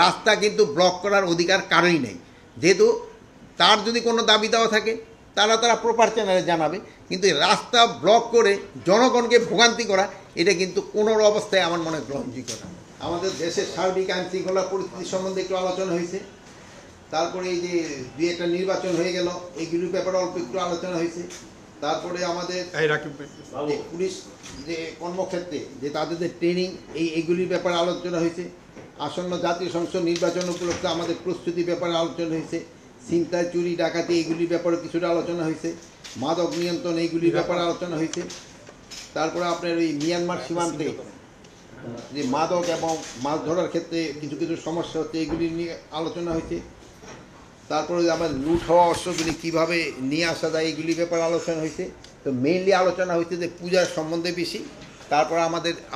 রাস্তা কিন্তু ব্লক করার অধিকার কারোই নেই। যেহেতু তার যদি কোনো দাবি দেওয়া থাকে তারা প্রপার চ্যানেলে জানাবে, কিন্তু রাস্তা ব্লক করে জনগণকে ভোগান্তি করা এটা কিন্তু কোনো অবস্থায় আমার মনে গ্রহণযোগ্য না। আমাদের দেশের সার্বিক আইন শৃঙ্খলা পরিস্থিতি সম্বন্ধে একটু আলোচনা হয়েছে, তারপরে এই যে দুই একটা নির্বাচন হয়ে গেল এইগুলির ব্যাপারে অল্প একটু আলোচনা হয়েছে, তারপরে আমাদের পুলিশ যে কর্মক্ষেত্রে যে তাদের যে ট্রেনিং এইগুলির ব্যাপারে আলোচনা হয়েছে, আসন্ন জাতীয় সংসদ নির্বাচন উপলক্ষে আমাদের প্রস্তুতির ব্যাপারে আলোচনা হয়েছে, ছিনতাই চুরি ডাকাতি এইগুলির ব্যাপারে কিছুটা আলোচনা হয়েছে, মাদক নিয়ন্ত্রণ এইগুলির ব্যাপারে আলোচনা হয়েছে, তারপরে আপনার ওই মিয়ানমার সীমান্তে যে মাদক এবং মাছ ধরার ক্ষেত্রে কিছু কিছু সমস্যা হচ্ছে এইগুলি নিয়ে আলোচনা হয়েছে, তারপরে আমার লুট হওয়া অস্ত্রগুলি কীভাবে নিয়ে আসা যায় এইগুলির ব্যাপারে আলোচনা হয়েছে। তো মেইনলি আলোচনা হয়েছে যে পূজার সম্বন্ধে বেশি, তারপর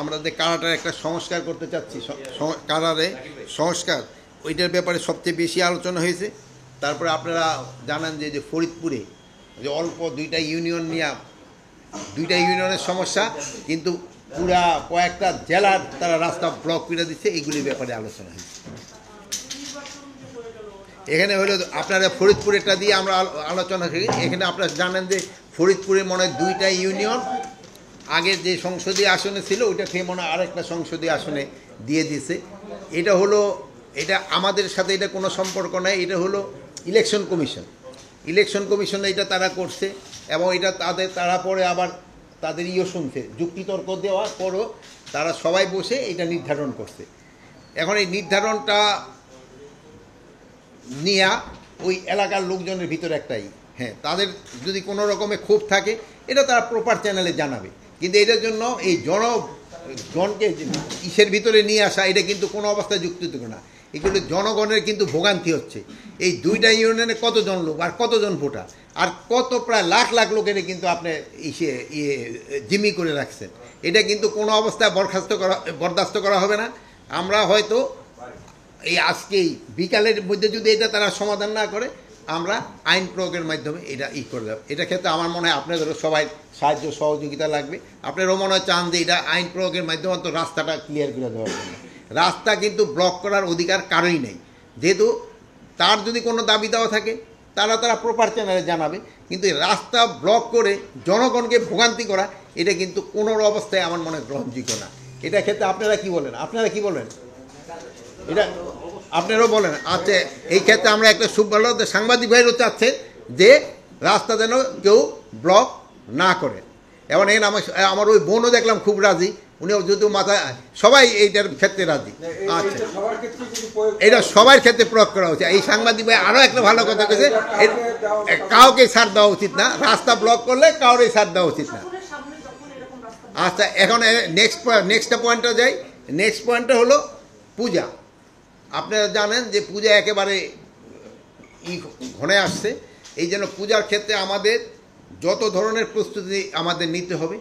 আমরা যে কারাটার একটা সংস্কার করতে চাচ্ছি, কারারে সংস্কার ওইটার ব্যাপারে সবচেয়ে বেশি আলোচনা হয়েছে। তারপরে আপনারা জানেন যে ফরিদপুরে যে অল্প দুইটা ইউনিয়নের সমস্যা, কিন্তু পুরা কয়েকটা জেলার তারা রাস্তা ব্লক করে দিচ্ছে, এইগুলির ব্যাপারে আলোচনা হয়েছে। এখানে হলো আপনারা ফরিদপুরেরটা দিয়ে আমরা আলোচনা করি। এখানে আপনারা জানেন যে ফরিদপুরে মনে হয় দুইটা ইউনিয়ন আগের যে সংসদীয় আসনে ছিল ওইটা থেকে মনে হয় আরেকটা সংসদীয় আসনে দিয়ে দিছে। এটা আমাদের সাথে এটা কোনো সম্পর্ক নাই, এটা হলো ইলেকশন কমিশন এটা তারা করছে, এবং এটা তারা পরে আবার তাদের শুনছে, যুক্তিতর্ক দেওয়ার পরও তারা সবাই বসে এটা নির্ধারণ করছে। এখন এই নির্ধারণটা নিয়ে ওই এলাকার লোকজনের ভিতরে একটাই তাদের যদি কোনো রকমের ক্ষোভ থাকে এটা তারা প্রপার চ্যানেলে জানাবে, কিন্তু এটার জন্য এই জনকে ইসের ভিতরে নিয়ে আসা এটা কিন্তু কোনো অবস্থায় যুক্তিযুক্ত না। এগুলো জনগণের কিন্তু ভোগান্তি হচ্ছে। এই দুইটা ইউনিয়নে কতজন লোক আর কতজন ভোটার আর প্রায় লাখ লাখ লোকের কিন্তু আপনি জিম্মি করে রাখছেন, এটা কিন্তু কোনো অবস্থায় বরদাস্ত করা হবে না। আমরা হয়তো এই আজকেই বিকালের মধ্যে যদি এটা তারা সমাধান না করে আমরা আইন প্রয়োগের মাধ্যমে এটা করে দেব। এটা ক্ষেত্রে আমার মনে হয় আপনাদেরও সবাই সাহায্য সহযোগিতা লাগবে। আপনারও মনে হয় চান যে এটা আইন প্রয়োগের মাধ্যমে তো রাস্তাটা ক্লিয়ার করে দেওয়ার জন্য। রাস্তা কিন্তু ব্লক করার অধিকার কারোই নেই। যেহেতু তার যদি কোনো দাবি দেওয়া থাকে তারা প্রপার চ্যানেলে জানাবে, কিন্তু রাস্তা ব্লক করে জনগণকে ভোগান্তি করা এটা কিন্তু কোনো অবস্থায় আমার মনে গ্রহণযোগ্য না। এটা ক্ষেত্রে আপনারা কি বলেন? এটা আপনারাও বলেন। আচ্ছা, এই ক্ষেত্রে আমরা একটা ভালো সাংবাদিক ভাইরও চাচ্ছে যে রাস্তা যেন কেউ ব্লক না করে। এবং এখানে আমার ওই বোনও দেখলাম খুব রাজি, উনিও যদি মাথায় সবাই এইটার ক্ষেত্রে রাজি। আচ্ছা, এটা সবার ক্ষেত্রে প্রয়োগ করা উচিত। এই সাংবাদিক ভাই আরও একটা ভালো কথা বলেছে, কাউকে ছাড় দেওয়া উচিত না, রাস্তা ব্লক করলে কাউকে ছাড় দেওয়া উচিত না। আচ্ছা, এখন নেক্সট পয়েন্টটা যাই। নেক্সট পয়েন্টটা হলো পূজা। আপনারা জানেন যে পূজা একেবারে ঘনে আসছে, এই জন্য পূজার ক্ষেত্রে আমাদের যত ধরনের প্রস্তুতি আমাদের নিতে হবে।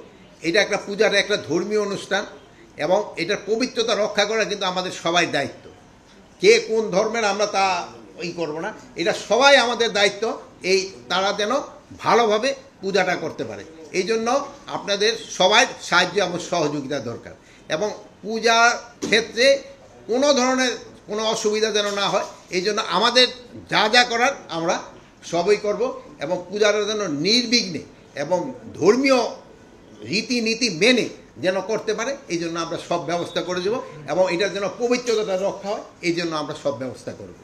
এটা একটা পূজার একটা ধর্মীয় অনুষ্ঠান এবং এটার পবিত্রতা রক্ষা করা কিন্তু আমাদের সবাই দায়িত্ব। কে কোন ধর্মের আমরা তা করব না, এটা সবাই আমাদের দায়িত্ব, তারা যেন ভালোভাবে পূজাটা করতে পারে। এই জন্য আপনাদের সবাই সাহায্য এবং সহযোগিতা দরকার, এবং পূজার ক্ষেত্রে কোনো ধরনের কোনো অসুবিধা যেন না হয়, এই জন্য আমাদের যা করার আমরা সবই করব, এবং পূজাটা যেন নির্বিঘ্নে এবং ধর্মীয় রীতিনীতি মেনে যেন করতে পারে, এই জন্য আমরা সব ব্যবস্থা করে দেব, এবং এটার যেন পবিত্রতা রক্ষা হয় এই জন্য আমরা সব ব্যবস্থা করব।